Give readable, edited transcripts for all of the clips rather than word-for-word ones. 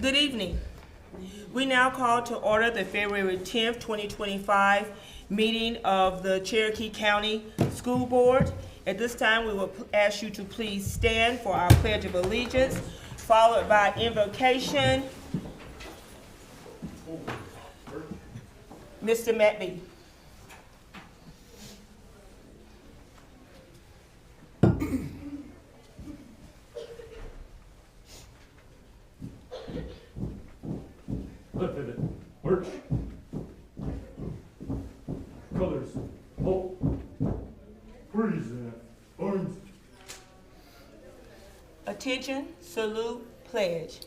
Good evening. We now call to order the February 10th, 2025 meeting of the Cherokee County School Board. At this time, we will ask you to please stand for our Pledge of Allegiance, followed by invocation. Mr. Matby. Left pivot, march. Colors, hope. Freeze that. Arms. Attention, salute, pledge.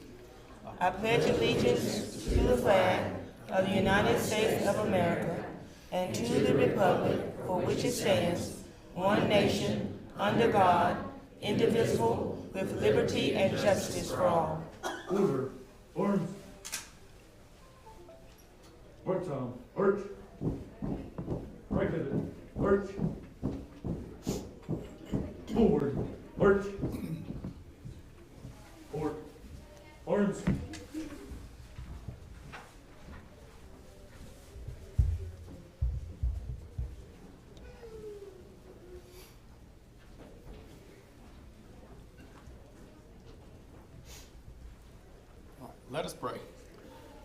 I pledge allegiance to the flag of the United States of America and to the republic for which it stands, one nation, under God, indivisible, with liberty and justice for all. Order, arms. March on, arch. Right pivot, arch. Forward, arch. Forward, arms. Let us pray.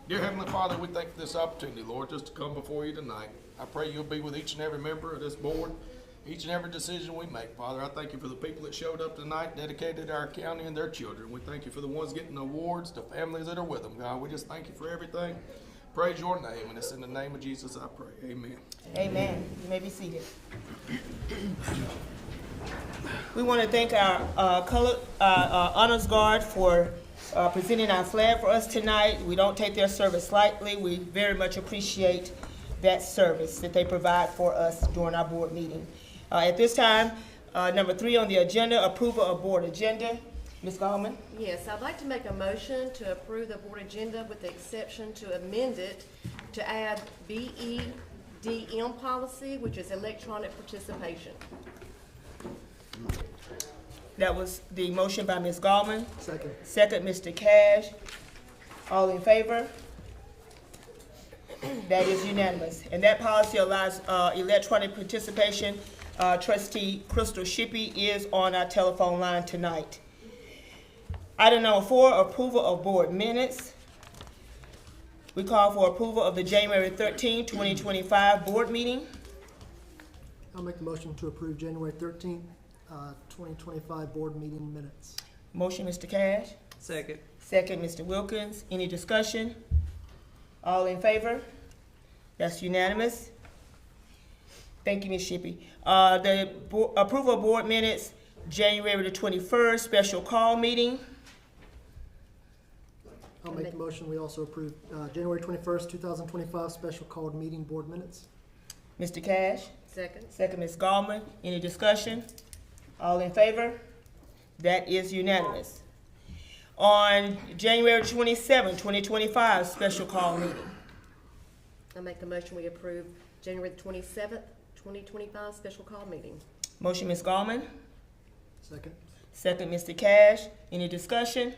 Dear Heavenly Father, we thank you for this opportunity, Lord, just to come before you tonight. I pray you'll be with each and every member of this board, each and every decision we make. Father, I thank you for the people that showed up tonight, dedicated to our county and their children. We thank you for the ones getting awards, the families that are with them, God. We just thank you for everything. Praise your name, and it's in the name of Jesus I pray. Amen. Amen. You may be seated. We want to thank our honors guard for presenting our flag for us tonight. We don't take their service lightly. We very much appreciate that service that they provide for us during our board meeting. At this time, number 3 on the agenda, approval of board agenda. Ms. Gallman? Yes, I'd like to make a motion to approve the board agenda with the exception to amend it to add BEDM policy, which is electronic participation. That was the motion by Ms. Gallman. Second. Second, Mr. Cash. All in favor? That is unanimous. And that policy allows electronic participation. Trustee Crystal Shippey is on our telephone line tonight. Item number 4, approval of board minutes. We call for approval of the January 13, 2025 board meeting. I'll make the motion to approve January 13th, 2025 board meeting minutes. Motion, Mr. Cash. Second. Second, Mr. Wilkins. Any discussion? All in favor? That's unanimous. Thank you, Ms. Shippey. The approval of board minutes, January the 21st, special call meeting. I'll make the motion. We also approve January 21st, 2025 special called meeting board minutes. Mr. Cash. Second. Second, Ms. Gallman. Any discussion? All in favor? That is unanimous. On January 27, 2025, special call meeting. I make the motion we approve January 27th, 2025 special call meeting. Motion, Ms. Gallman. Second. Second, Mr. Cash. Any discussion?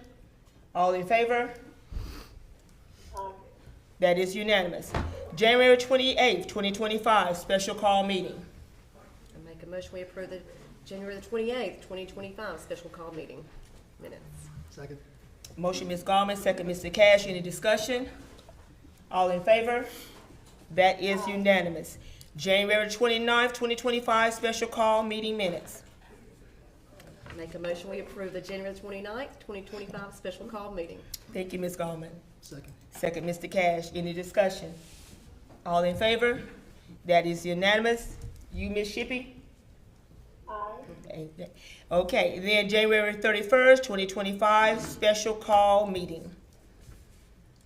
All in favor? That is unanimous. January 28th, 2025, special call meeting. I make a motion we approve the January the 28th, 2025 special call meeting minutes. Second. Motion, Ms. Gallman. Second, Mr. Cash. Any discussion? All in favor? That is unanimous. January 29th, 2025, special call meeting minutes. I make a motion we approve the January 29th, 2025 special call meeting. Thank you, Ms. Gallman. Second. Second, Mr. Cash. Any discussion? All in favor? That is unanimous. You, Ms. Shippey? Aye. Okay, then January 31st, 2025, special call meeting.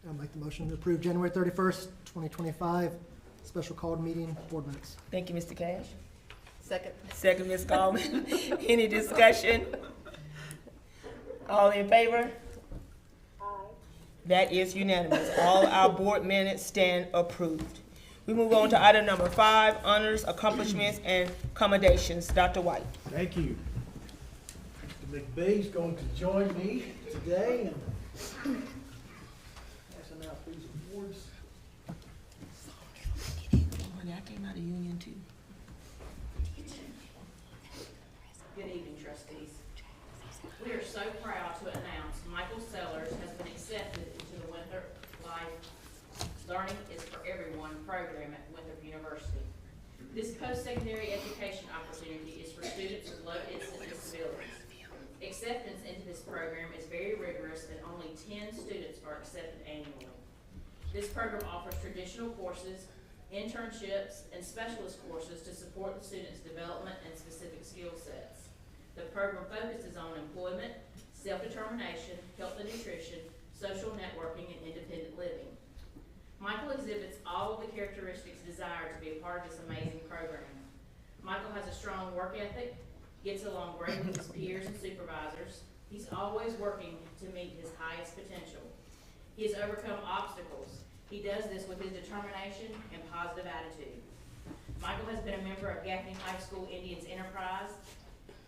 I'll make the motion to approve January 31st, 2025 special called meeting board minutes. Thank you, Mr. Cash. Second. Second, Ms. Coleman. Any discussion? All in favor? That is unanimous. All our board minutes stand approved. We move on to item number 5, honors, accomplishments, and commendations. Dr. White. Thank you. Mr. McBee's going to join me today, and Passing out these awards. Honey, I came out of union too. Good evening, trustees. We are so proud to announce Michael Sellers has been accepted into the Winthrop Life Learning is for Everyone program at Winthrop University. This post-secondary education opportunity is for students with low incidence disabilities. Acceptance into this program is very rigorous and only 10 students are accepted annually. This program offers traditional courses, internships, and specialist courses to support the students' development and specific skill sets. The program focuses on employment, self-determination, health and nutrition, social networking, and independent living. Michael exhibits all of the characteristics desired to be a part of this amazing program. Michael has a strong work ethic, gets along great with his peers and supervisors. He's always working to meet his highest potential. He has overcome obstacles. He does this with his determination and positive attitude. Michael has been a member of Gaffney High School Indians Enterprise.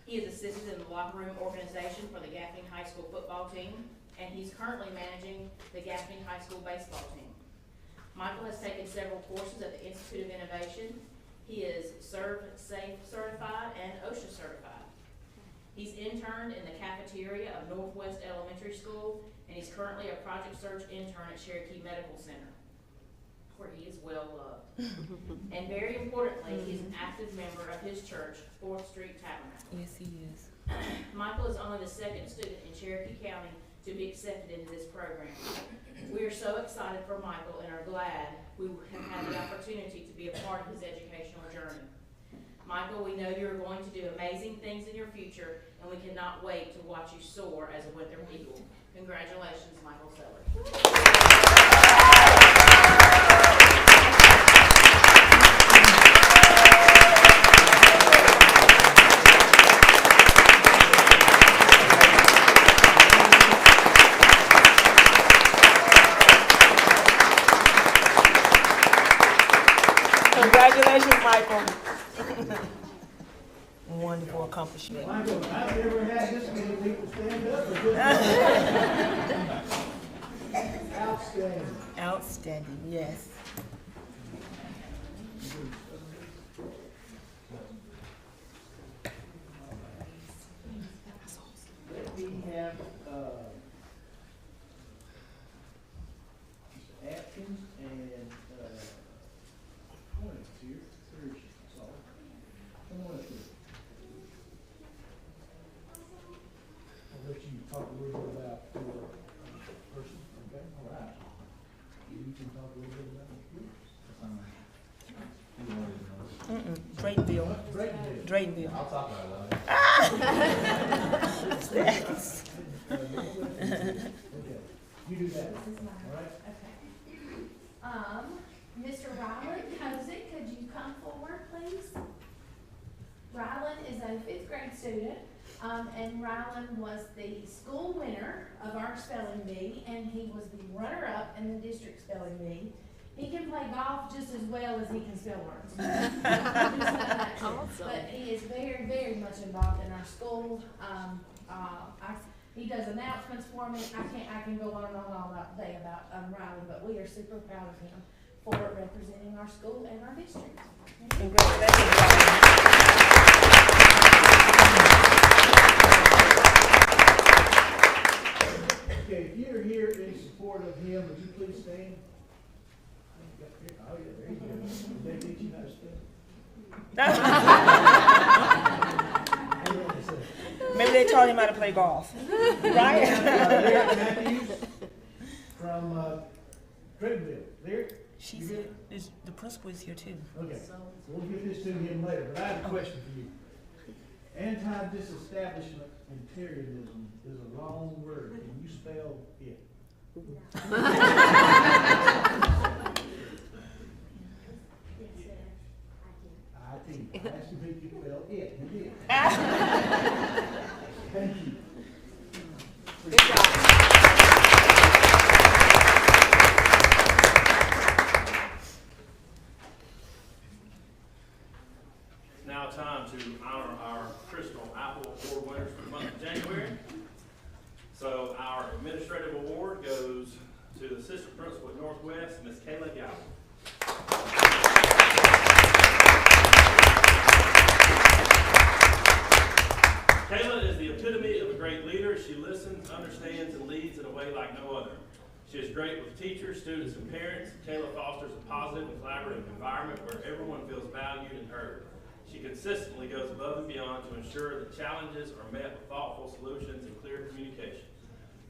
He has assisted in the locker room organization for the Gaffney High School football team, and he's currently managing the Gaffney High School baseball team. Michael has taken several courses at the Institute of Innovation. He is ServSafe certified and OSHA certified. He's interned in the cafeteria of Northwest Elementary School, and he's currently a Project Search intern at Cherokee Medical Center, where he is well loved. And very importantly, he's an active member of his church, 4th Street Tabernacle. Yes, he is. Michael is only the second student in Cherokee County to be accepted into this program. We are so excited for Michael and are glad we have had the opportunity to be a part of his educational journey. Michael, we know you're going to do amazing things in your future, and we cannot wait to watch you soar as a Winthrop Eagle. Congratulations, Michael Sellers. Congratulations, Michael. Wonderful accomplishment. Michael, I've never had this many people stand up. Outstanding. Outstanding, yes. Let me have, Mr. Atkins and, Hornets here. Where is she? Saul. Come on up here. I'll let you talk a little bit about your person, okay? All right. You can talk a little bit about your Draytonville. Draytonville. Draytonville. I'll talk about it. Yes. Okay, you do that, all right? Okay. Mr. Ryland Kozik, could you come forward, please? Ryland is a 5th grade student, and Ryland was the school winner of our spelling bee, and he was the runner-up in the district spelling bee. He can play golf just as well as he can spell words. Awesome. But he is very, very much involved in our school. He does announcements for me. I can go on and on all day about Riley, but we are super proud of him for representing our school and our district. Congratulations. Okay, if you're here in support of him, would you please stand? Oh, yeah, there you go. Did they teach you how to spell? Maybe they taught him how to play golf. Right? Lyric Matthews from Draytonville. Lyric? She's here. The principal is here too. Okay, we'll get this to him later, but I have a question for you. Anti-disestablishment imperialism is a long word. Can you spell it? I asked if he could spell it. He did. Thank you. Good job. It's now time to honor our Crystal Apple Award winners for the month of January. So our administrative award goes to the assistant principal at Northwest, Ms. Kayla Gallo. Kayla is the epitome of a great leader. She listens, understands, and leads in a way like no other. She is great with teachers, students, and parents. Kayla fosters a positive and collaborative environment where everyone feels valued and heard. She consistently goes above and beyond to ensure that challenges are met with thoughtful solutions and clear communication.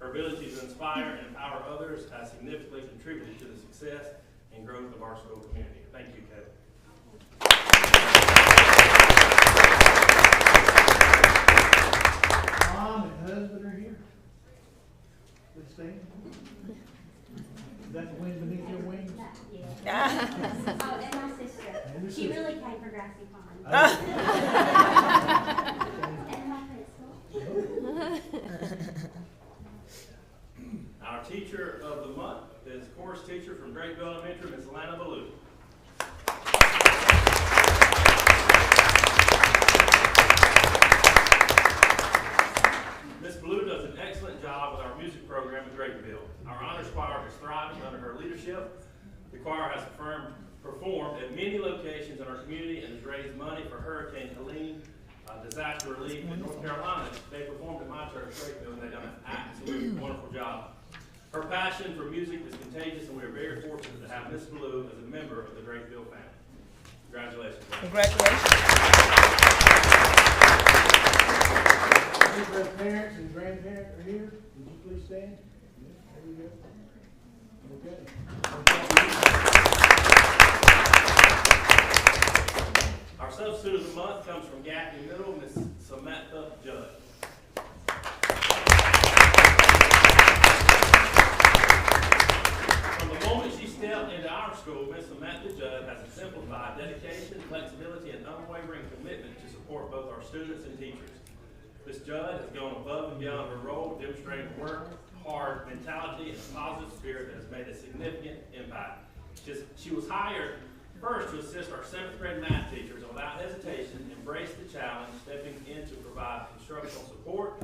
Her ability to inspire and empower others has significantly contributed to the success and growth of our school community. Thank you, Kayla. Mom and husband are here. Please stand. Is that the wind beneath your wings? Yeah. Oh, and my sister. And your She sister. really came for Grassy Pond. And my principal. Our teacher of the month is course teacher from Drakeville Elementary, Ms. Alana Ballou. Ms. Ballou does an excellent job with our music program at Drakeville. Our honors choir is thriving under her leadership. The choir has performed at many locations in our community and has raised money for Hurricane Helene disaster relief in North Carolina. They performed at my church, Drakeville, and they've done an absolutely wonderful job. Her passion for music is contagious, and we are very fortunate to have Ms. Ballou as a member of the Drakeville family. Congratulations. Congratulations. Her parents and grandparents are here. Would you please stand? There you go. Okay. Our substitute of the month comes from Gaffney Middle, Ms. Samantha Judd. From the moment she stepped into our school, Ms. Samantha Judd has exemplified dedication, flexibility, and unwavering commitment to support both our students and teachers. Ms. Judd has gone above and beyond her role, demonstrating work, hard mentality, and a positive spirit that has made a significant impact. She was hired first to assist our 7th grade math teachers, and without hesitation, embraced the challenge, stepping in to provide instructional support,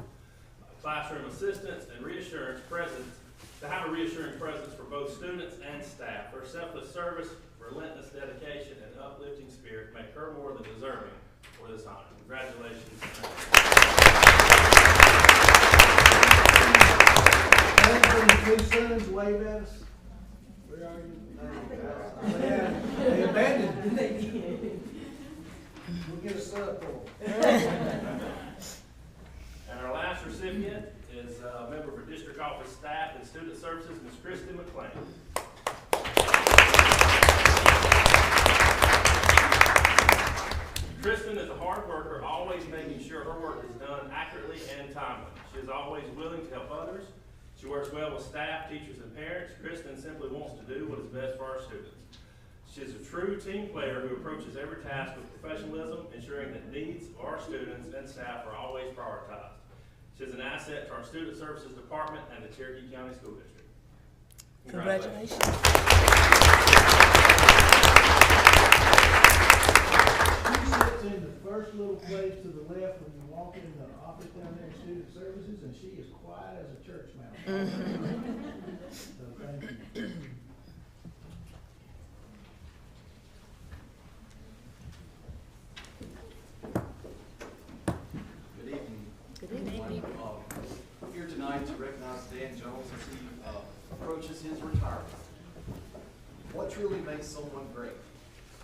classroom assistance, and reassurance presence, to have a reassuring presence for both students and staff. Her selfless service, relentless dedication, and uplifting spirit make her more than deserving for this honor. Congratulations. Please, sons, wave at us. Where are you? They abandoned. We'll get a sub for them. And our last recipient is a member of our district office staff and student services, Ms. Kristen McLean. Kristen is a hard worker, always making sure her work is done accurately and timely. She is always willing to help others. She works well with staff, teachers, and parents. Kristen simply wants to do what is best for our students. She is a true team player who approaches every task with professionalism, ensuring that needs of our students and staff are always prioritized. She is an asset to our Student Services Department and the Cherokee County School District. Congratulations. She sits in the first little place to the left when you walk in the office down there in Student Services, and she is quiet as a church mouse. So thank you. Good evening. Good evening. Here tonight to recognize Dan Jones as he approaches his retirement. What truly makes someone great?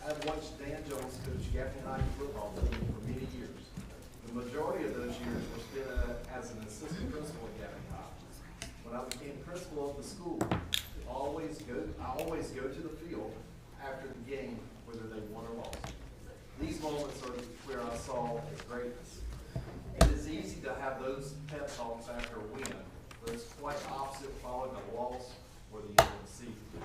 I've watched Dan Jones coach Gaffney High football team for many years. The majority of those years were spent as an assistant principal at Gaffney High. When I became principal of the school, I always go to the field after the game, whether they won or lost. These moments are where I saw his greatness. It is easy to have those pep talks after a win, but it's quite the opposite following a loss or the end of the season.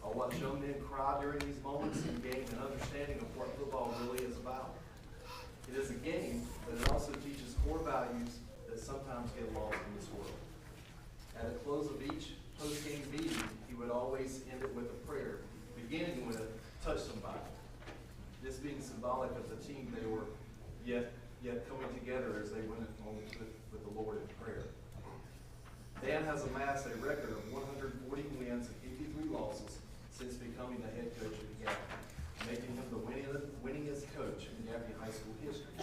I watch young men cry during these moments and gain an understanding of what football really is about. It is a game, but it also teaches core values that sometimes get lost in this world. At the close of each post-game meeting, he would always end it with a prayer, beginning with "touch somebody." This being symbolic of the team they were yet coming together as they went on with the Lord in prayer. Dan has amassed a record of 140 wins and 53 losses since becoming the head coach of Gaffney, making him the winningest coach in Gaffney High School history.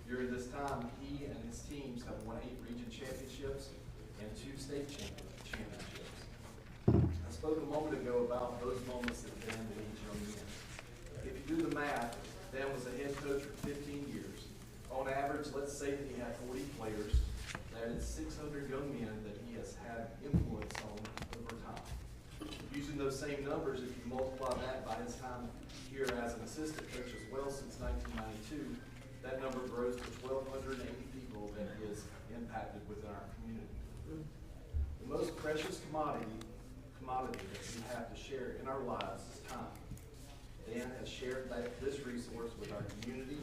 During this time, he and his teams have won 8 region championships and 2 state championships. I spoke a moment ago about those moments that Dan made each young man. If you do the math, Dan was a head coach for 15 years. On average, let's say that he had 40 players. That is 600 young men that he has had influence on over time. Using those same numbers, if you multiply that by his time here as an assistant coach as well since 1992, that number grows to 1,280 people that he has impacted within our community. The most precious commodity that we have to share in our lives is time. Dan has shared this resource with our community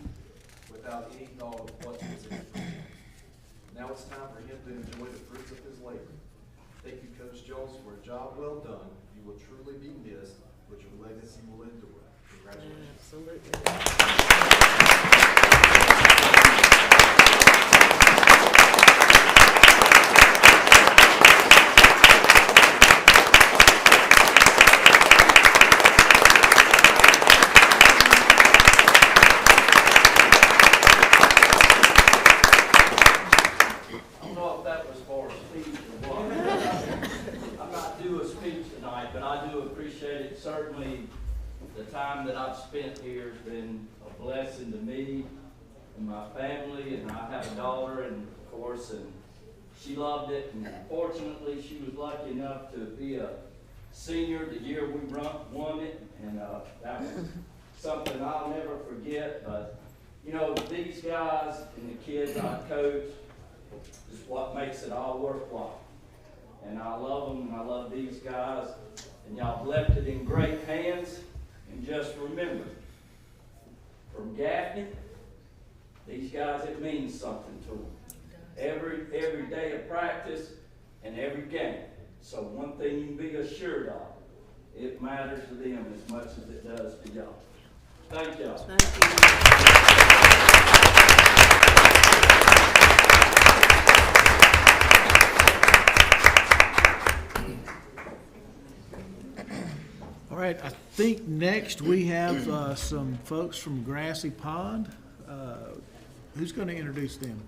without any thought of what was in it for him. Now it's time for him to enjoy the fruits of his labor. Thank you, Coach Jones, for a job well done. You will truly be missed, but your legacy will endure. Congratulations. Certainly, the time that I've spent here has been a blessing to me and my family, and I have a daughter, and of course, and she loved it, and fortunately, she was lucky enough to be a senior the year we won it, and that was something I'll never forget. But, you know, these guys and the kids I coach is what makes it all worthwhile. And I love them, and I love these guys. And y'all have left it in great hands. And just remember, from Gaffney, these guys, it means something to them. Every day of practice and every game. So one thing you can be assured of, it matters to them as much as it does to y'all. Thank y'all. Thank you. All right, I think next we have some folks from Grassy Pond. Who's going to introduce them?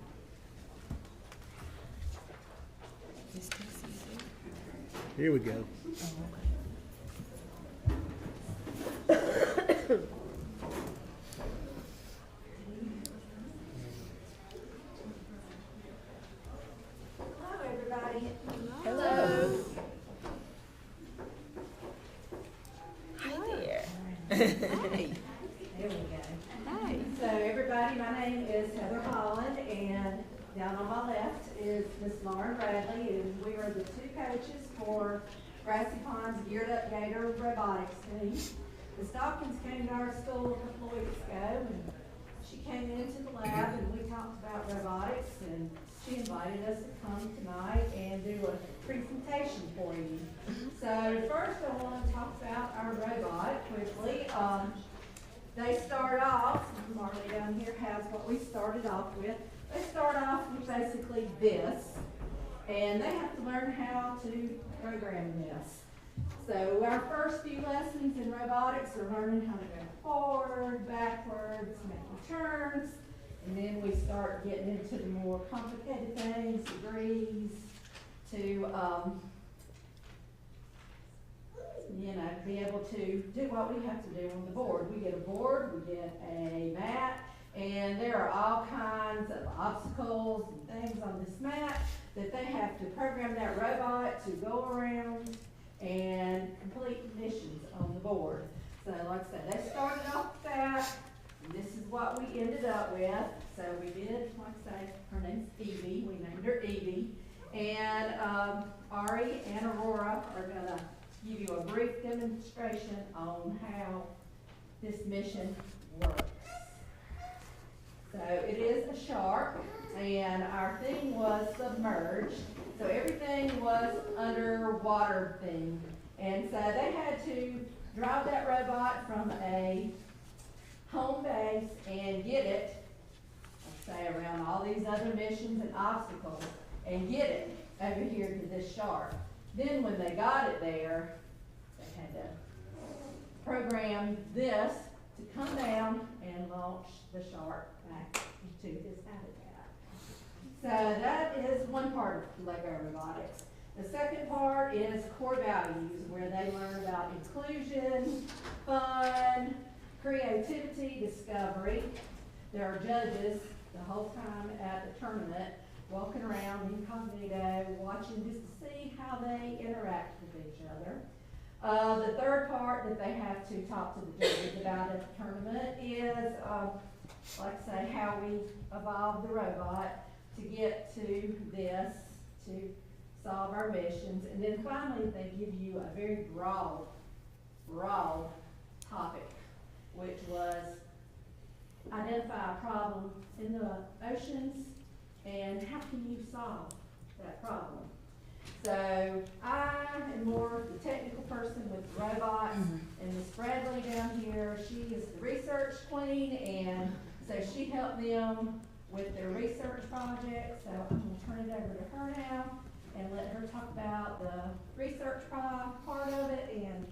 Here we go. Hello, everybody. Hello. Hi there. Hey. There we go. Hi. So everybody, my name is Heather Holland, and down on my left is Miss Lauren Bradley, and we are the 2 coaches for Grassy Pond's Geared Up Gator Robotics team. Ms. Dawkins came to our school a couple of weeks ago, and she came into the lab and we talked about robotics, and she invited us to come tonight and do a presentation for you. So first I want to talk about our robot quickly. They start off, Marley down here has what we started off with. They start off with basically this, and they have to learn how to program this. So our first few lessons in robotics are learning how to go forward, backwards, making turns, and then we start getting into the more complicated things, degrees, to be able to do what we have to do on the board. We get a board, we get a mat, and there are all kinds of obstacles and things on this mat that they have to program that robot to go around and complete missions on the board. So like I said, they started off with that, and this is what we ended up with. So we did, like I say, her name's Evie, we named her Evie, and Ari and Aurora are gonna give you a brief demonstration on how this mission works. So it is a shark, and our thing was submerged. So everything was underwater thing. And so they had to drive that robot from a home base and get it, let's say, around all these other missions and obstacles, and get it over here to this sharp. Then when they got it there, they had to program this to come down and launch the shark back into his habitat. So that is one part of Lego Robotics. The second part is core values, where they learn about inclusion, fun, creativity, discovery. There are judges the whole time at the tournament, walking around incognito, watching just to see how they interact with each other. The third part that they have to talk to the judges about at the tournament is, like I say, how we evolved the robot to get to this, to solve our missions. And then finally, they give you a very broad topic, which was identify a problem in the oceans and how can you solve that problem. So I am more the technical person with robots, and Miss Bradley down here, she is the research queen, and so she helped them with their research project. So I'm going to turn it over to her now and let her talk about the research part of it, and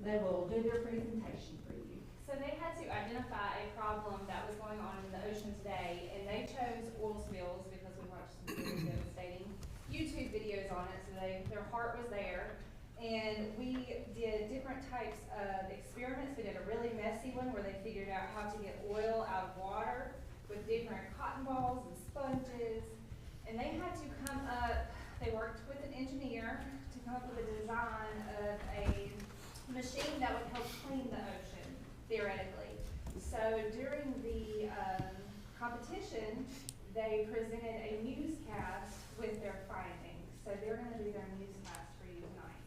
they will do their presentation for you. So they had to identify a problem that was going on in the ocean today, and they chose oil spills because we watched some really devastating YouTube videos on it, so their heart was there. And we did different types of experiments. We did a really messy one where they figured out how to get oil out of water with different cotton balls and sponges. And they had to come up, they worked with an engineer to come up with a design of a machine that would help clean the ocean, theoretically. So during the competition, they presented a newscast with their findings. So they're going to do their newscast for you tonight.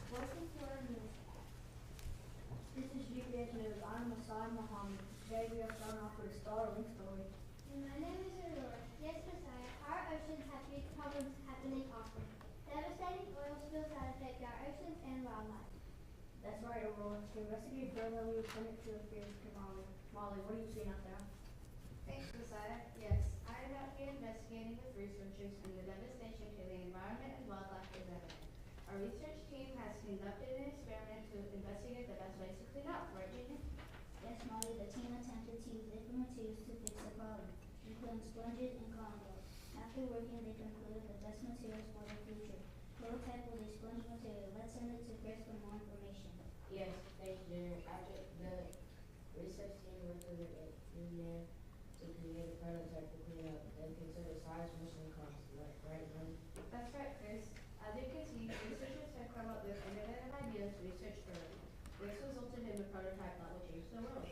Welcome to our newscast. This is GPS News. I'm Masai Muhammad. Today we are starting off with a startling story. And my name is Aurora. Yes, Messiah. Our oceans have big problems happening often. Devastating oil spills that affect our oceans and wildlife. That's right, Aurora. To investigate further, we will send it to affairs to Molly. Molly, what are you seeing out there? Thanks, Messiah. Yes, I am out here investigating with researchers, and the devastation to the environment and wildlife is evident. Our research team has conducted an experiment to investigate the best ways to clean up, right, Junior? Yes, Molly. The team attempted to use different materials to fix the problem, including sponges and cotton balls. After working, they concluded the best materials for the future. Prototype was a sponge material. Let's send it to Chris for more information. Yes, thanks, Junior. After the research team worked with an engineer to create a prototype to clean up, they considered size, mission, and cost. Right, Lynn? That's right, Chris. As you can see, researchers have come up with innovative ideas to research further. This resulted in a prototype that will change the world.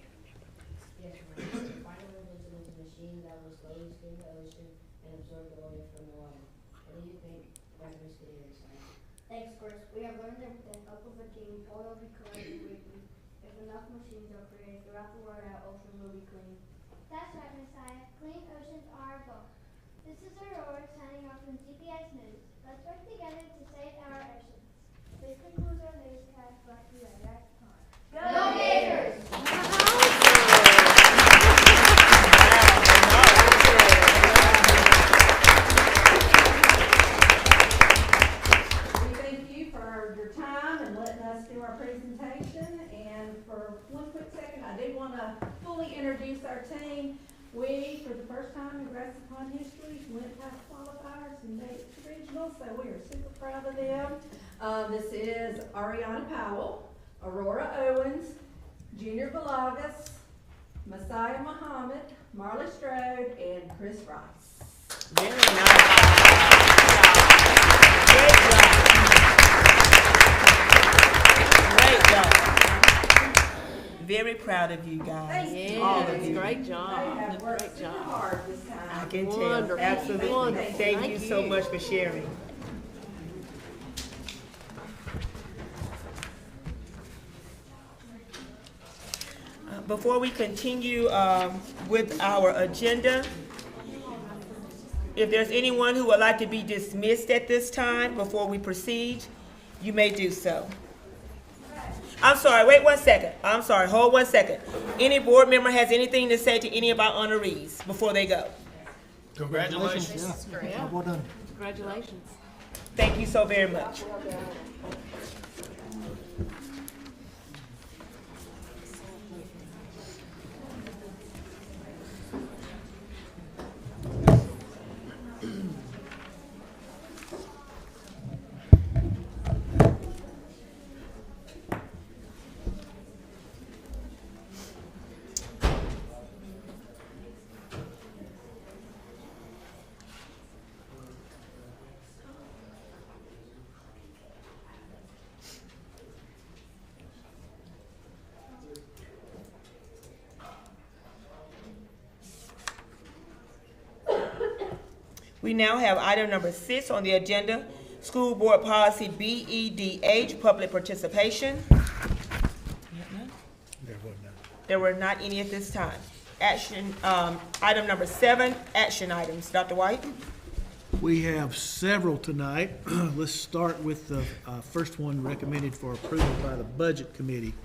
Yes, Mike. The final result was a machine that will slowly skim the ocean and absorb the oil from the water. What do you think that Chris could do this time? Thanks, Chris. We have learned that with the help of a team, oil will be collected weekly. If enough machines are created throughout the world, our ocean will be clean. That's right, Messiah. Clean oceans are our goal. This is Aurora signing off from GPS News. Let's work together to save our oceans. This concludes our newscast brought to you at that time. Go Gators! We thank you for your time and letting us do our presentation. And for one quick second, I do want to fully introduce our team. We, for the first time in Grass Upon history, went past qualifiers and made it to regionals, so we are super proud of them. This is Ariana Powell, Aurora Owens, Junior Valagas, Messiah Muhammad, Marley Strode, and Chris Rice. Very nice. Great job. Very proud of you guys. Thank you. All of you. Great job. They have worked super hard this time. I can tell. Wonderful. Absolutely. Wonderful. Thank you Thank so you. much for sharing. Before we continue with our agenda, if there's anyone who would like to be dismissed at this time before we proceed, you may do so. I'm sorry, wait 1 second. I'm sorry, hold 1 second. Any board member has anything to say to any of our honorees before they go? Congratulations. Yeah. Well done. Congratulations. Thank you so very much. We now have item number 6 on the agenda, School Board Policy BEDH, Public Participation. There were not any at this time. Action, item number 7, action items. Dr. White? We have several tonight. Let's start with the first one recommended for approval by the Budget Committee.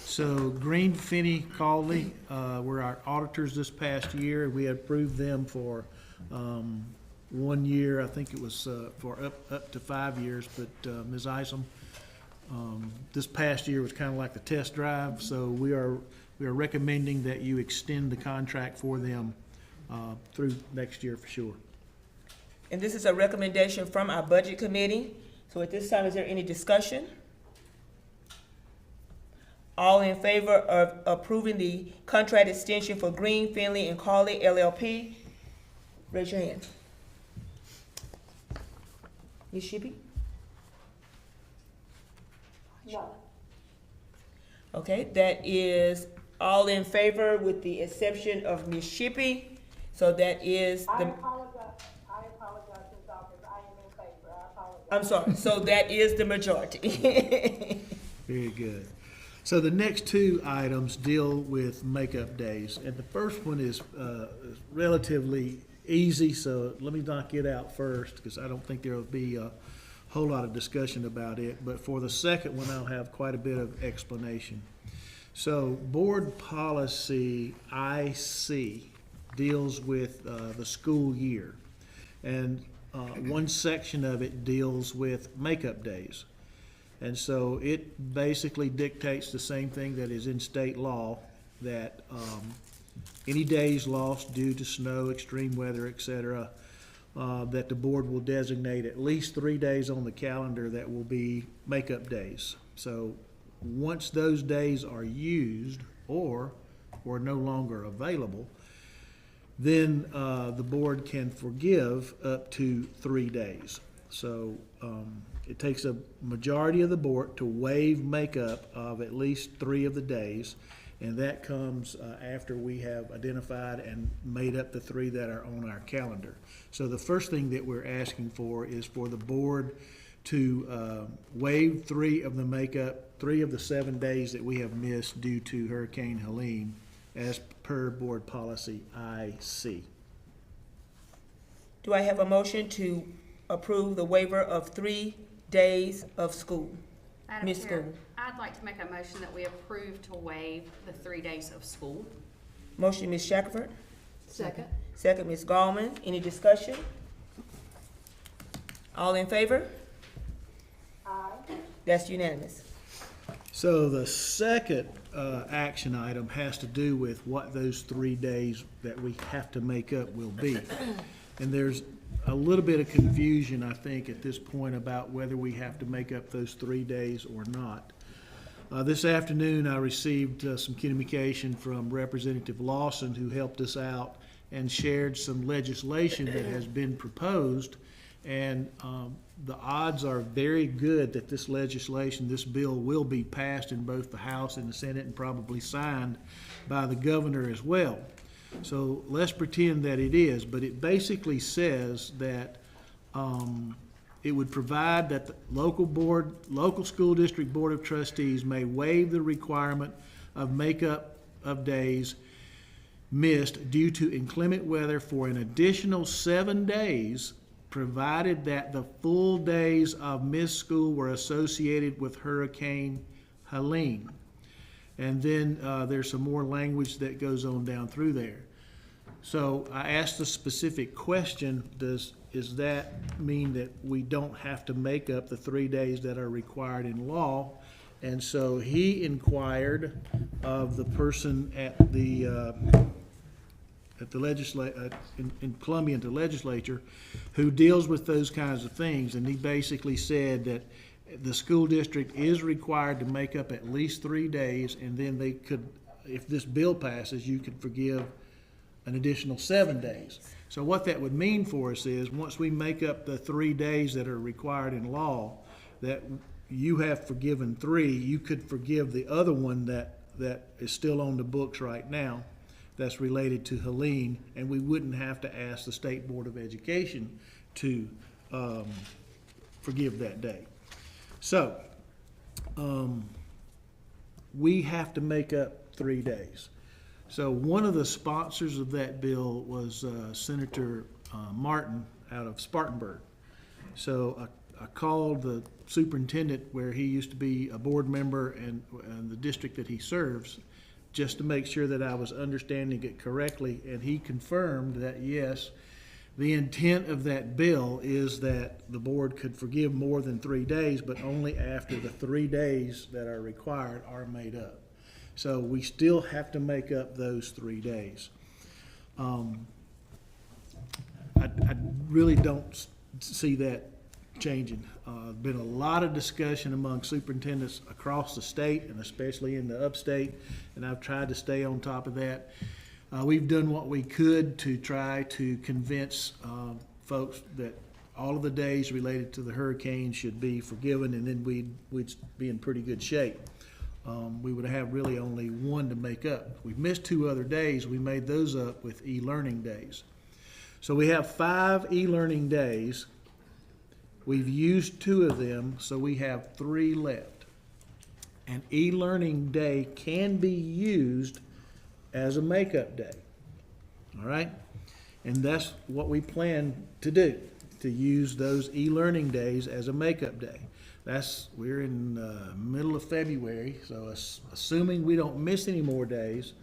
So Green, Finney, Cawley were our auditors this past year. We approved them for 1 year. I think it was for up to 5 years, but Ms. Isom, this past year was kind of like the test drive, so we are recommending that you extend the contract for them through next year for sure. And this is a recommendation from our Budget Committee. So at this time, is there any discussion? All in favor of approving the contract extension for Green, Finley, and Cawley LLP? Raise your hand. Ms. Shippey? No. Okay, that is all in favor with the exception of Ms. Shippey. So that is the. I apologize, Ms. Dawkins. I am in favor. I apologize. I'm sorry. So that is the majority. Very good. So the next two items deal with makeup days, and the first one is relatively easy, so let me knock it out first because I don't think there will be a whole lot of discussion about it. But for the second one, I'll have quite a bit of explanation. So Board Policy IC deals with the school year, and one section of it deals with makeup days. And so it basically dictates the same thing that is in state law, that any days lost due to snow, extreme weather, etc., that the board will designate at least 3 days on the calendar that will be makeup days. So once those days are used or no longer available, then the board can forgive up to 3 days. So it takes a majority of the board to waive makeup of at least 3 of the days, and that comes after we have identified and made up the 3 that are on our calendar. So the first thing that we're asking for is for the board to waive 3 of the makeup, 3 of the 7 days that we have missed due to Hurricane Helene, as per Board Policy IC. Do I have a motion to approve the waiver of 3 days of school? Madam Ms. Chair, School. I'd like to make a motion that we approve to waive the 3 days of school. Motion, Ms. Shackelford. Second. Second, Ms. Gallman. Any discussion? All in favor? Aye. That's unanimous. So the second action item has to do with what those 3 days that we have to make up will be. And there's a little bit of confusion, I think, at this point about whether we have to make up those 3 days or not. This afternoon, I received some communication from Representative Lawson, who helped us out and shared some legislation that has been proposed. And the odds are very good that this legislation, this bill, will be passed in both the House and the Senate and probably signed by the governor as well. So let's pretend that it is, but it basically says that it would provide that the local school district board of trustees may waive the requirement of makeup of days missed due to inclement weather for an additional 7 days, provided that the full days of missed school were associated with Hurricane Helene. And then there's some more language that goes on down through there. So I asked a specific question, does is that mean that we don't have to make up the 3 days that are required in law? And so he inquired of the person at the in Columbia at the legislature who deals with those kinds of things, and he basically said that the school district is required to make up at least 3 days, and then they could, if this bill passes, you could forgive an additional 7 days. So what that would mean for us is, once we make up the 3 days that are required in law, that you have forgiven 3, you could forgive the other one that is still on the books right now, that's related to Helene, and we wouldn't have to ask the State Board of Education to forgive that day. So, we have to make up 3 days. So one of the sponsors of that bill was Senator Martin out of Spartanburg. So I called the superintendent where he used to be a board member and the district that he serves, just to make sure that I was understanding it correctly, and he confirmed that yes, the intent of that bill is that the board could forgive more than 3 days, but only after the 3 days that are required are made up. So we still have to make up those 3 days. I really don't see that changing. Been a lot of discussion among superintendents across the state and especially in the upstate, and I've tried to stay on top of that. We've done what we could to try to convince folks that all of the days related to the hurricane should be forgiven, and then we'd be in pretty good shape. We would have really only 1 to make up. We've missed 2 other days. We made those up with e-learning days. So we have 5 e-learning days. We've used 2 of them, so we have 3 left. An e-learning day can be used as a makeup day. All right? And that's what we plan to do, to use those e-learning days as a makeup day. We're in the middle of February, so assuming we don't miss any more days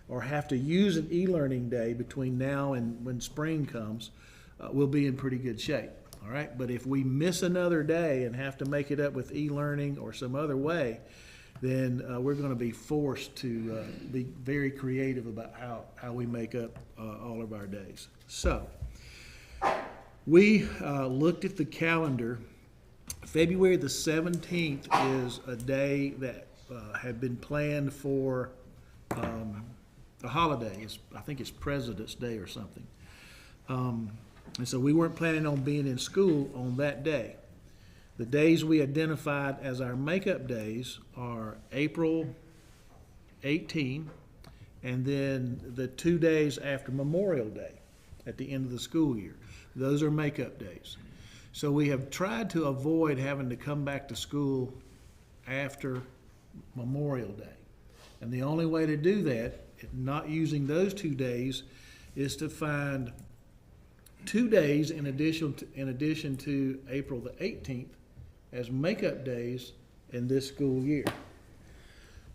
or have to use an e-learning day between now and when spring comes, we'll be in pretty good shape. All right, but if we miss another day and have to make it up with e-learning or some other way, then we're going to be forced to be very creative about how we make up all of our days. So we looked at the calendar. February the 17th is a day that had been planned for a holiday. I think it's President's Day or something. And so we weren't planning on being in school on that day. The days we identified as our makeup days are April 18 and then the 2 days after Memorial Day at the end of the school year. Those are makeup days. So we have tried to avoid having to come back to school after Memorial Day. And the only way to do that, not using those 2 days, is to find 2 days in addition to April the 18th as makeup days in this school year.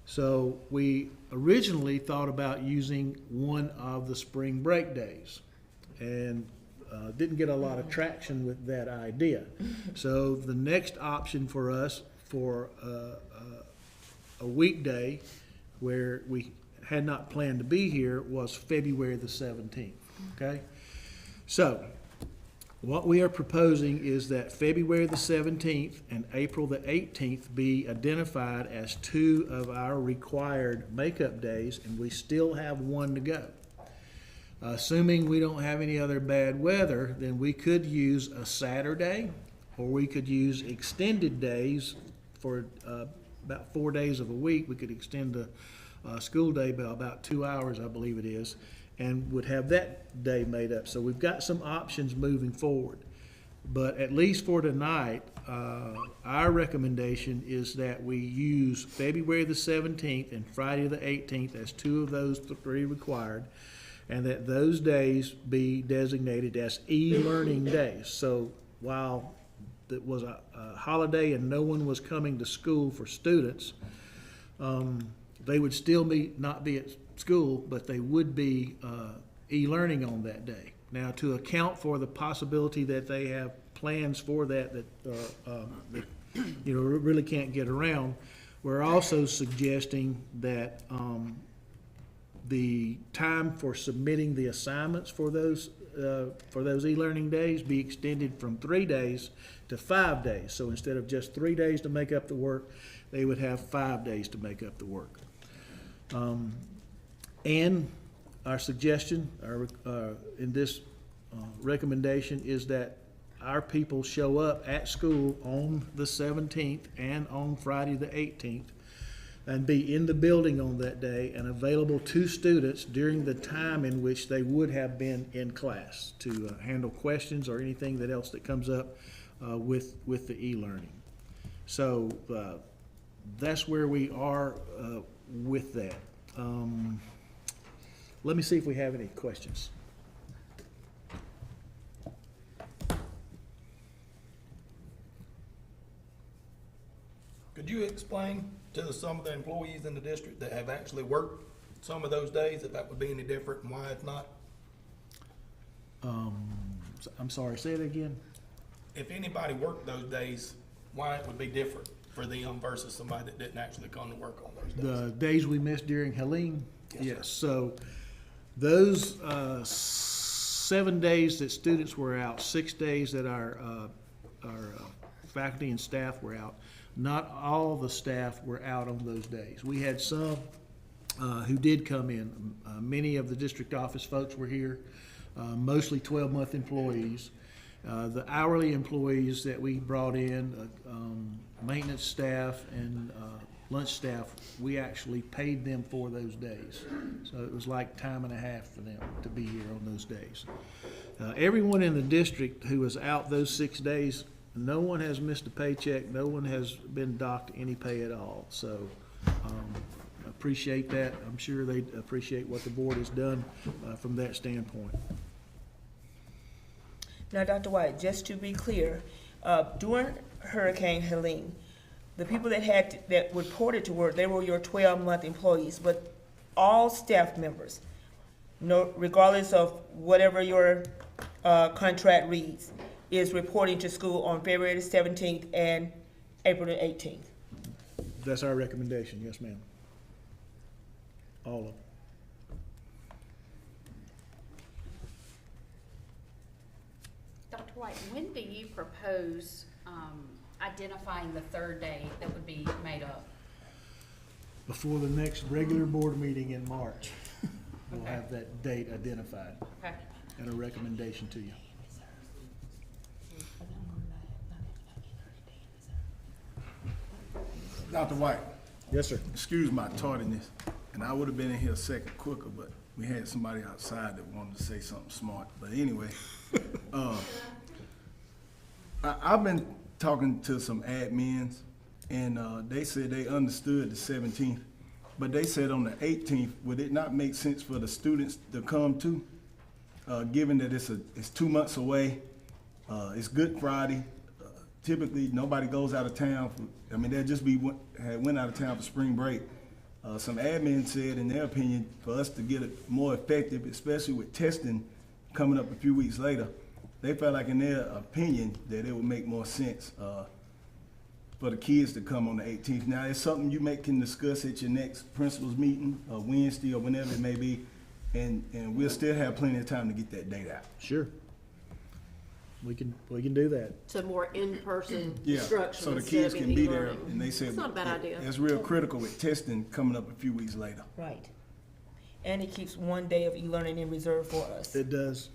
So we originally thought about using one of the spring break days and didn't get a lot of traction with that idea. So the next option for us for a weekday where we had not planned to be here was February the 17th, okay? So what we are proposing is that February the 17th and April the 18th be identified as 2 of our required makeup days, and we still have 1 to go. Assuming we don't have any other bad weather, then we could use a Saturday, or we could use extended days for about 4 days of a week. We could extend the school day by about 2 hours, I believe it is, and would have that day made up. So we've got some options moving forward. But at least for tonight, our recommendation is that we use February the 17th and Friday the 18th as 2 of those 3 required, and that those days be designated as e-learning days. So while it was a holiday and no one was coming to school for students, they would still not be at school, but they would be e-learning on that day. Now, to account for the possibility that they have plans for that really can't get around, we're also suggesting that the time for submitting the assignments for those e-learning days be extended from 3 days to 5 days. So instead of just 3 days to make up the work, they would have 5 days to make up the work. And our suggestion in this recommendation is that our people show up at school on the 17th and on Friday the 18th and be in the building on that day and available to students during the time in which they would have been in class to handle questions or anything else that comes up with the e-learning. So that's where we are with that. Let me see if we have any questions. Could you explain to some of the employees in the district that have actually worked some of those days, if that would be any different and why it's not? I'm sorry, say it again. If anybody worked those days, why it would be different for them versus somebody that didn't actually come to work on those days? The days we missed during Helene? Yes, So those 7 days that students were out, 6 days that our faculty and staff were out, not all the staff were out on those days. We had some who did come in. Many of the district office folks were here, mostly 12-month employees. The hourly employees that we brought in, maintenance staff and lunch staff, we actually paid them for those days. So it was like time and a half for them to be here on those days. Everyone in the district who was out those 6 days, no one has missed a paycheck. No one has been docked any pay at all. So appreciate that. I'm sure they appreciate what the board has done from that standpoint. Now, Dr. White, just to be clear, during Hurricane Helene, the people that reported to work, they were your 12-month employees, but all staff members, regardless of whatever your contract reads, is reporting to school on February the 17th and April the 18th. That's our recommendation, yes, ma'am. All of them. Dr. White, when do you propose identifying the third day that would be made up? Before the next regular board meeting in March, we'll Okay. have that date identified Okay. and a recommendation to you. Dr. White. Yes, sir. Excuse my tardiness, and I would have been in here a second quicker, but we had somebody outside that wanted to say something smart. But anyway, I've been talking to some admins, and they said they understood the 17th, but they said on the 18th, would it not make sense for the students to come too? Given that it's 2 months away, it's Good Friday. Typically, nobody goes out of town. They'll just went out of town for spring break. Some admin said, in their opinion, for us to get it more effective, especially with testing coming up a few weeks later, they felt like, in their opinion, that it would make more sense for the kids to come on the 18th. Now, it's something you can discuss at your next principals meeting, Wednesday or whenever it may be, and we'll still have plenty of time to get that date out. Sure. We can do that. To more in-person Yeah, instruction so the instead kids of can in be there, e-learning. and they said It's not a bad idea. it's real critical with testing coming up a few weeks later. Right. And it keeps 1 day of e-learning in reserve for us, It does.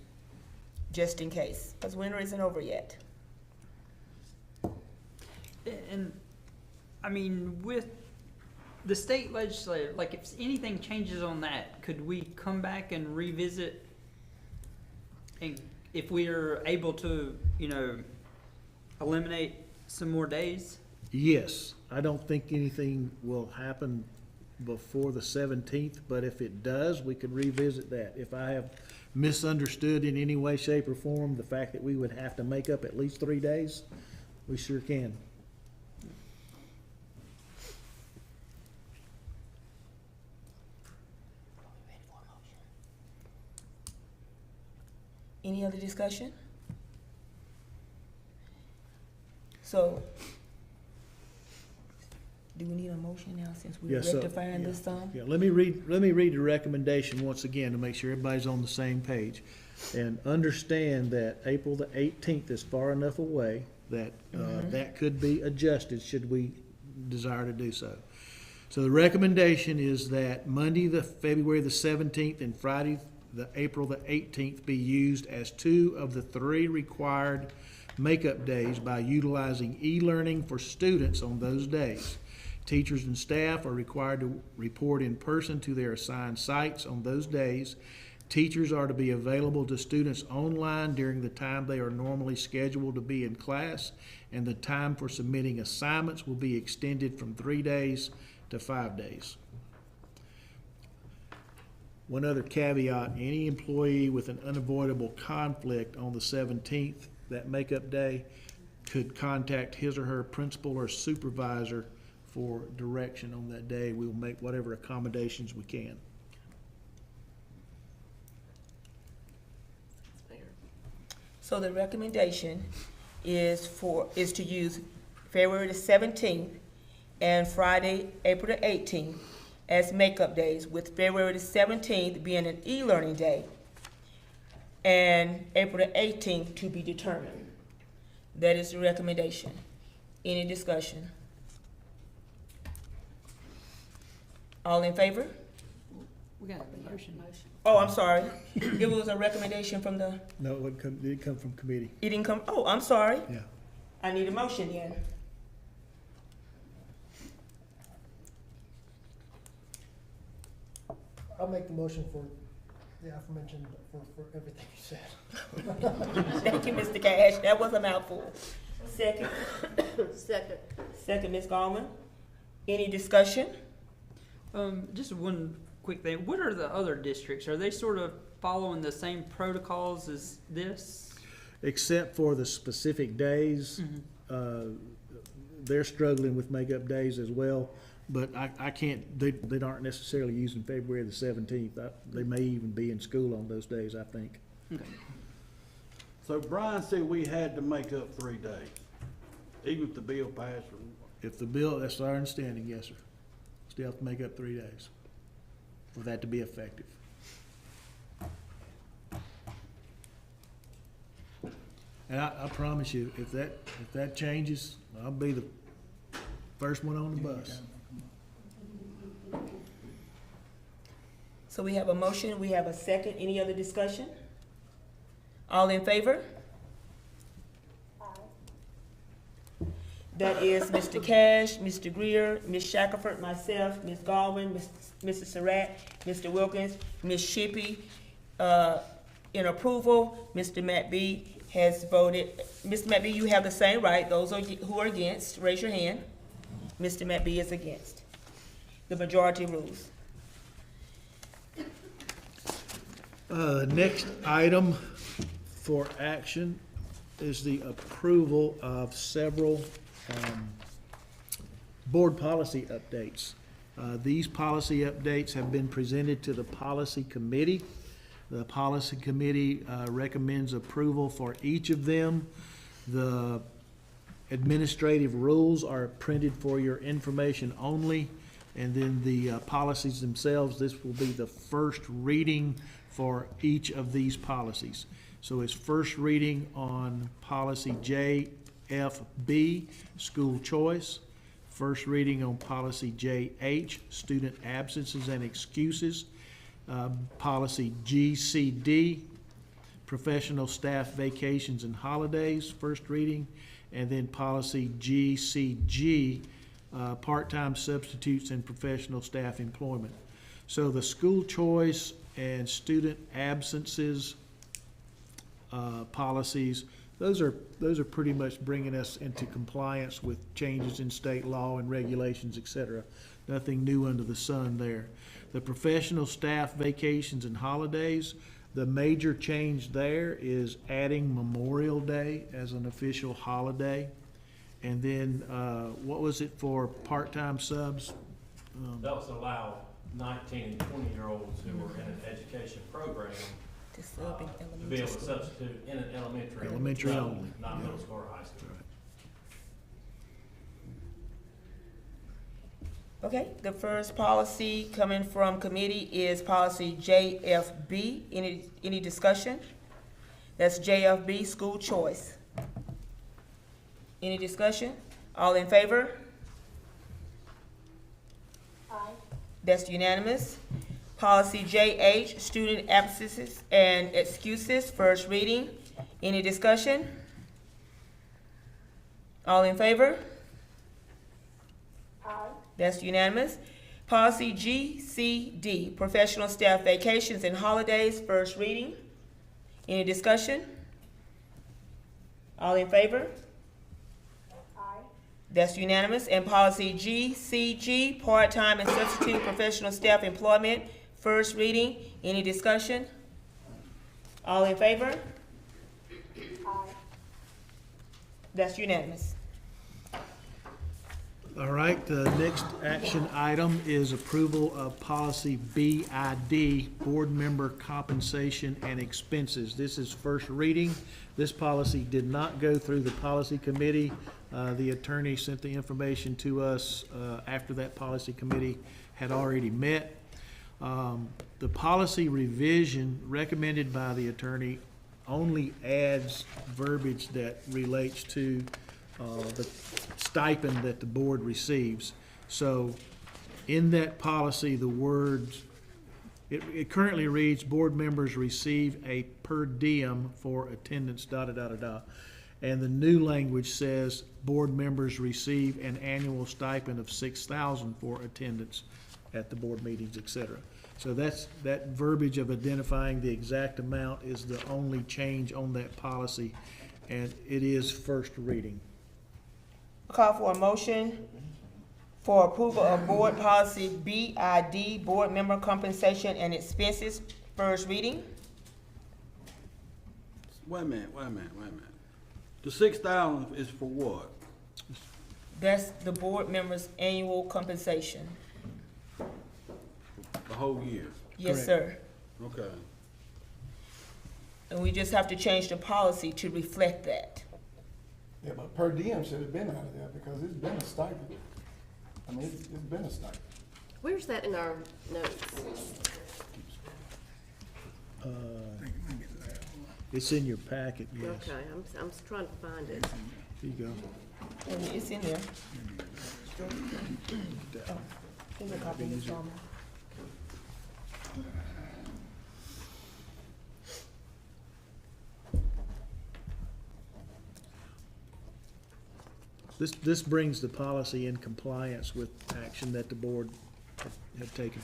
just in case, because winter isn't over yet. And, with the state legislature, like, if anything changes on that, could we come back and revisit? And if we are able to, eliminate some more days? Yes, I don't think anything will happen before the 17th, but if it does, we could revisit that. If I have misunderstood in any way, shape, or form the fact that we would have to make up at least 3 days, we sure can. Any other discussion? So, do we need a motion now since we're Yes, so- rectifying this sum? Yeah, let me read the recommendation once again to make sure everybody's on the same page. And understand that April the 18th is far enough away that, that could be adjusted should we desire to do so. So the recommendation is that Monday, the February the 17th and Friday, the April the 18th be used as 2 of the 3 required makeup days by utilizing e-learning for students on those days. Teachers and staff are required to report in person to their assigned sites on those days. Teachers are to be available to students online during the time they are normally scheduled to be in class, and the time for submitting assignments will be extended from 3 days to 5 days. One other caveat, any employee with an unavoidable conflict on the 17th, that makeup day, could contact his or her principal or supervisor for direction on that day. We will make whatever accommodations we can. So the recommendation is to use February the 17th and Friday, April the 18th as makeup days, with February the 17th being an e-learning day and April the 18th to be determined. That is the recommendation. Any discussion? All in favor? We got a motion. Oh, I'm sorry. It was a recommendation from the, No, it didn't come from committee. it didn't come, oh, I'm sorry. Yeah. I need a motion then. I'll make the motion for the aforementioned, for everything you said. Thank you, Mr. Cash. That was a mouthful. Second. Second. Second, Ms. Gallman. Any discussion? Just one quick thing. What are the other districts? Are they sort of following the same protocols as this? Except for the specific days, they're struggling with makeup days as well. But I can't, they aren't necessarily using February the 17th. They may even be in school on those days, I think. Okay. So Brian said we had to make up 3 days, even if the bill passed. If the bill, that's our understanding, yes, sir. Still have to make up 3 days for that to be effective. And I promise you, if that changes, I'll be the first one on the bus. So we have a motion, we have a second. Any other discussion? All in favor? That is Mr. Cash, Mr. Greer, Ms. Shackelford, myself, Ms. Galvin, Mrs. Surratt, Mr. Wilkins, Ms. Shippey. In approval, Mr. Matt B has voted. Mr. Matt B, you have the same right. Those who are against, raise your hand. Mr. Matt B is against. The majority rules. Next item for action is the approval of several board policy updates. These policy updates have been presented to the policy committee. The policy committee recommends approval for each of them. The administrative rules are printed for your information only. And then the policies themselves, this will be the first reading for each of these policies. So it's first reading on policy JFB, school choice. First reading on policy JH, student absences and excuses. Policy GCD, professional staff vacations and holidays, first reading. And then policy GCG, part-time substitutes and professional staff employment. So the school choice and student absences policies, those are pretty much bringing us into compliance with changes in state law and regulations, et cetera. Nothing new under the sun there. The professional staff vacations and holidays, the major change there is adding Memorial Day as an official holiday. And then, what was it for part-time subs? That was allow 19 and 20-year-olds who were in an education program The sub in to be elementary able to school. substitute in an elementary. Elementary level, only, Not yeah. middle school or high school. Okay, the first policy coming from committee is policy JFB. Any discussion? That's JFB, school choice. Any discussion? All in favor? Aye. That's unanimous. Policy JH, student absences and excuses, first reading. Any discussion? All in favor? Aye. That's unanimous. Policy GCD, professional staff vacations and holidays, first reading. Any discussion? All in favor? Aye. That's unanimous. And policy GCG, part-time and substitute professional staff employment, first reading. Any discussion? All in favor? Aye. That's unanimous. All right, the next action item is approval of policy BID, board member compensation and expenses. This is first reading. This policy did not go through the policy committee. The attorney sent the information to us after that policy committee had already met. The policy revision recommended by the attorney only adds verbiage that relates to the stipend that the board receives. So in that policy, the words, it currently reads, board members receive a per diem for attendance, da-da-da-da-da. And the new language says, board members receive an annual stipend of $6,000 for attendance at the board meetings, et cetera. So that verbiage of identifying the exact amount is the only change on that policy, and it is first reading. Call for a motion for approval of board policy BID, board member compensation and expenses, first reading. Wait a minute. The 6,000 is for what? That's the board member's annual compensation. The whole year? Yes, sir. Okay. And we just have to change the policy to reflect that. Yeah, but per diem should have been out of there because it's been a stipend. I mean, it's been a stipend. Where's that in our notes? It's in your packet, yes. Okay, I'm trying to find it. Here you go. And it's in there. Oh, here's a copy of this one. This brings the policy in compliance with action that the board had taken.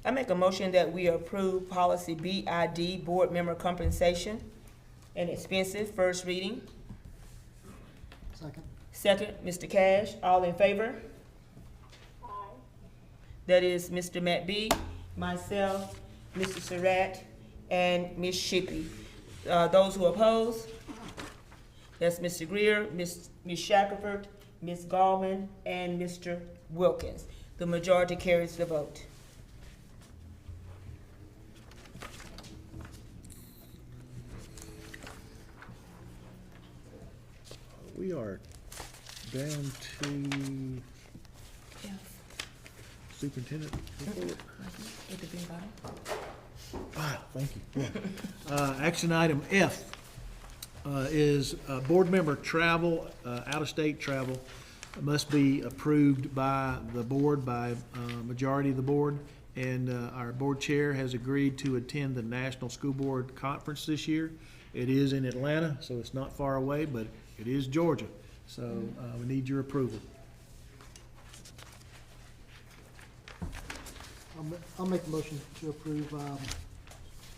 I make a motion that we approve policy BID, board member compensation and expenses, first reading. Second. Second, Mr. Cash, all in favor? Aye. That is Mr. Matt B., myself, Mr. Surratt, and Ms. Shippey. Those who oppose? That's Mr. Greer, Ms. Shackelford, Ms. Gallman, and Mr. Wilkins. The majority carries the vote. We are down to superintendent report. Thank you. Yeah. Action item F is board member travel, out-of-state travel must be approved by the board, by majority of the board. And our board chair has agreed to attend the National School Board Conference this year. It is in Atlanta, so it's not far away, but it is Georgia. So we need your approval. I'll make a motion to approve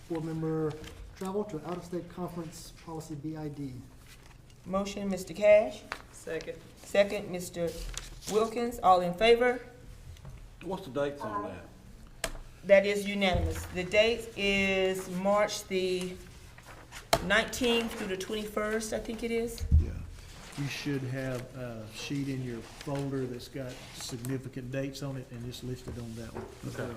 board member travel to out-of-state conference policy BID. Motion, Mr. Cash. Second. Second, Mr. Wilkins. All in favor? What's the dates on that? That is unanimous. The date is March the 19th through the 21st, I think it is. Yeah. You should have a sheet in your folder that's got significant dates on it, and it's listed on that one. Okay.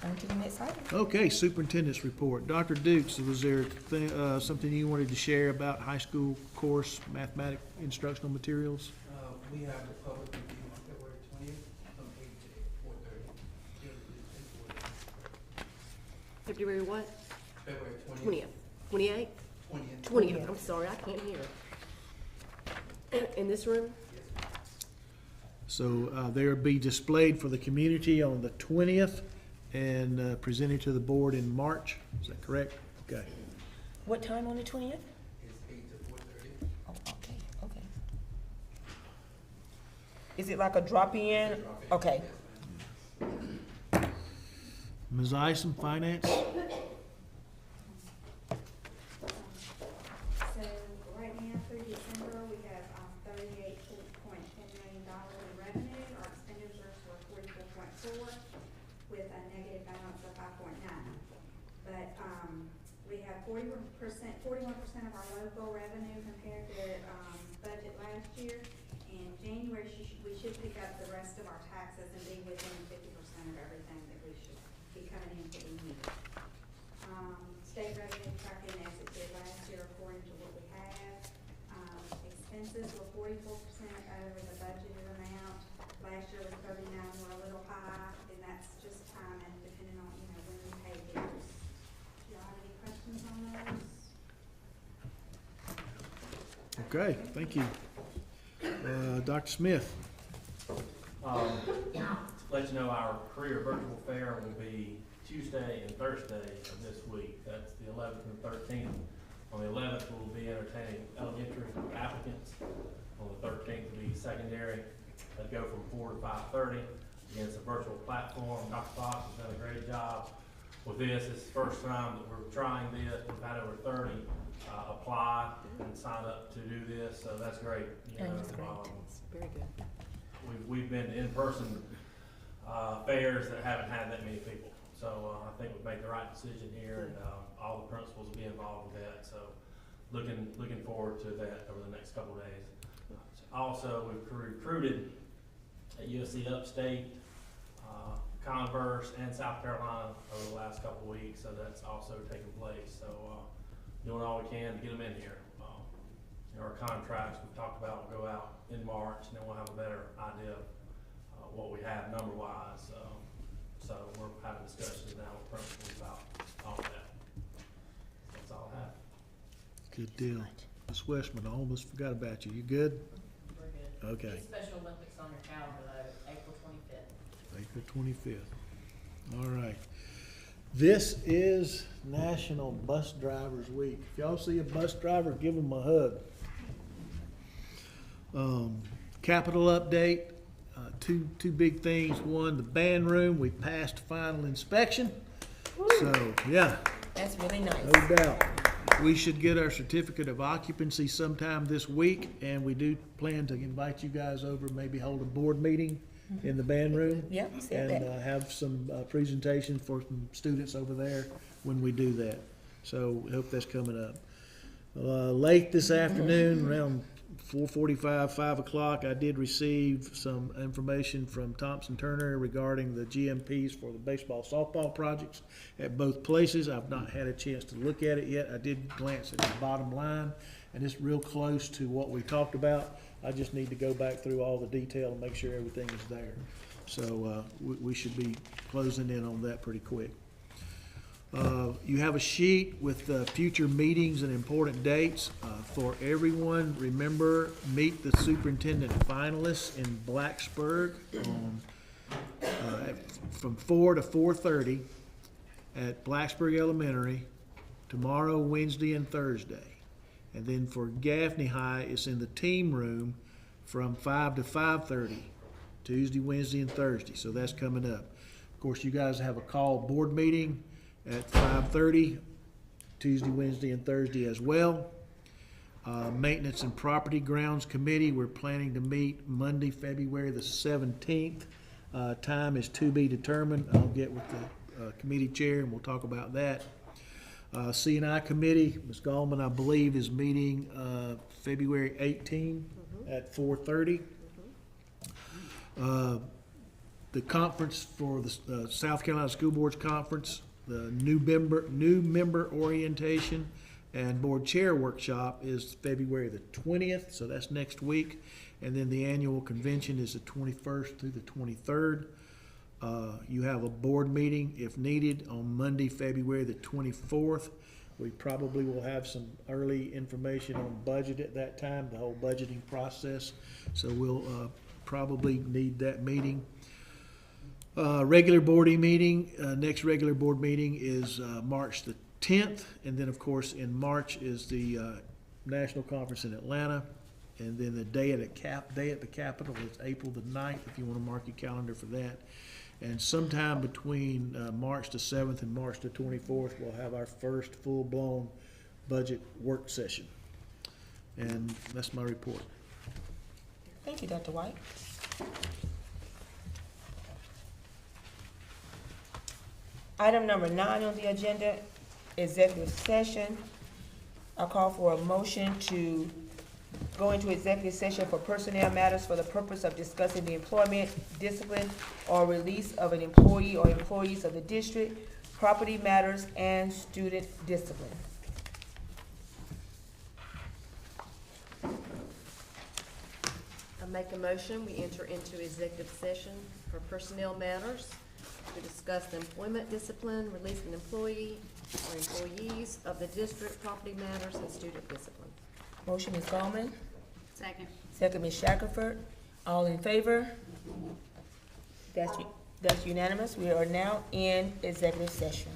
On to the next item. Okay, superintendent's report. Dr. Dukes, was there something you wanted to share about high school course mathematic instructional materials? We have the public review on February 20th from 8 to 4:30. February what? February 20th. 28th? 20th, I'm sorry, I can't hear. In this room? So they will be displayed for the community on the 20th and presented to the board in March. Is that correct? Okay. What time on the 20th? It's 8 to 4:30. Oh, okay, okay. Is it like a drop-in? Okay. Ms. Isom, Finance? So right now through December, we have $38.10 million in revenue. Our expenditures were 44.4 with a negative balance of 5.9. But we have 41% of our local revenue compared to budget last year. In January, we should pick up the rest of our taxes and be within 50% of everything that we should be coming in for the year. State revenue tracking as it did last year according to what we have. Expenses were 44% over the budgeted amount. Last year was 39, we're a little high, and that's just time and depending on, when we pay bills. Do y'all have any questions on those? Okay, thank you. Dr. Smith? Let you know our career virtual fair will be Tuesday and Thursday of this week. That's the 11th and 13th. On the 11th, we'll be entertaining elementary applicants. On the 13th, will be secondary. That'll go from 4 to 5:30. Again, it's a virtual platform. Dr. Fox has done a great job with this. It's the first time that we're trying this. We've had over 30 apply and sign up to do this, so that's great. That's great. Very good. We've been in-person fairs that haven't had that many people. So I think we've made the right decision here, and all the principals will be involved with that. So looking forward to that over the next couple of days. Also, we've recruited at USC Upstate, Converse, and South Carolina over the last couple of weeks. So that's also taking place. So doing all we can to get them in here. Our contracts we've talked about will go out in March, and then we'll have a better idea of what we have number-wise. So we're having discussions now with principals about all of that. That's all I have. Good deal. Ms. Westman, I almost forgot about you. You good? We're good. Okay. Special Olympics on your calendar though, April 25th. April 25th. All right. This is National Bus Drivers Week. If y'all see a bus driver, give them a hug. Capital update. Two big things. One, the band room, we passed final inspection. Woo. So, yeah. That's really nice. No doubt. We should get our certificate of occupancy sometime this week, and we do plan to invite you guys over, maybe hold a board meeting in the band room. Yep, And that. have some presentation for some students over there when we do that. So we hope that's coming up. Late this afternoon, around 4:45, 5 o'clock, I did receive some information from Thompson Turner regarding the GMPs for the baseball, softball projects at both places. I've not had a chance to look at it yet. I did glance at the bottom line, and it's real close to what we talked about. I just need to go back through all the detail and make sure everything is there. So we should be closing in on that pretty quick. You have a sheet with future meetings and important dates for everyone. Remember, meet the superintendent finalists in Blacksburg on, from 4 to 4:30 at Blacksburg Elementary tomorrow, Wednesday, and Thursday. And then for Gaffney High, it's in the team room from 5 to 5:30, Tuesday, Wednesday, and Thursday. So that's coming up. Of course, you guys have a call board meeting at 5:30, Tuesday, Wednesday, and Thursday as well. Maintenance and Property Grounds Committee, we're planning to meet Monday, February the 17th. Time is to be determined. I'll get with the committee chair and we'll talk about that. C&I Committee, Ms. Gallman, I believe, is meeting February 18 at 4:30. the conference for the South Carolina School Boards Conference, the new member orientation, and board chair workshop is February the 20th, so that's next week. And then the annual convention is the 21st through the 23rd. You have a board meeting, if needed, on Monday, February the 24th. We probably will have some early information on budget at that time, the whole budgeting process. So we'll probably need that meeting. Regular boarding meeting, next regular board meeting is March the 10th. And then, of course, in March is the National Conference in Atlanta. And then the day at the Capitol is April the 9th, if you want to mark your calendar for that. And sometime between March the 7th and March the 24th, we'll have our first full-blown budget work session. And that's my report. Thank you, Dr. White. Item number 9 on the agenda, executive session. I call for a motion to go into executive session for personnel matters for the purpose of discussing the employment, discipline, or release of an employee or employees of the district, property matters, and student discipline. I make a motion, we enter into executive session for personnel matters to discuss the employment discipline, release an employee or employees of the district, property matters, and student discipline. Motion, Ms. Gallman. Second. Second, Ms. Shackelford. All in favor? That's unanimous. We are now in executive session.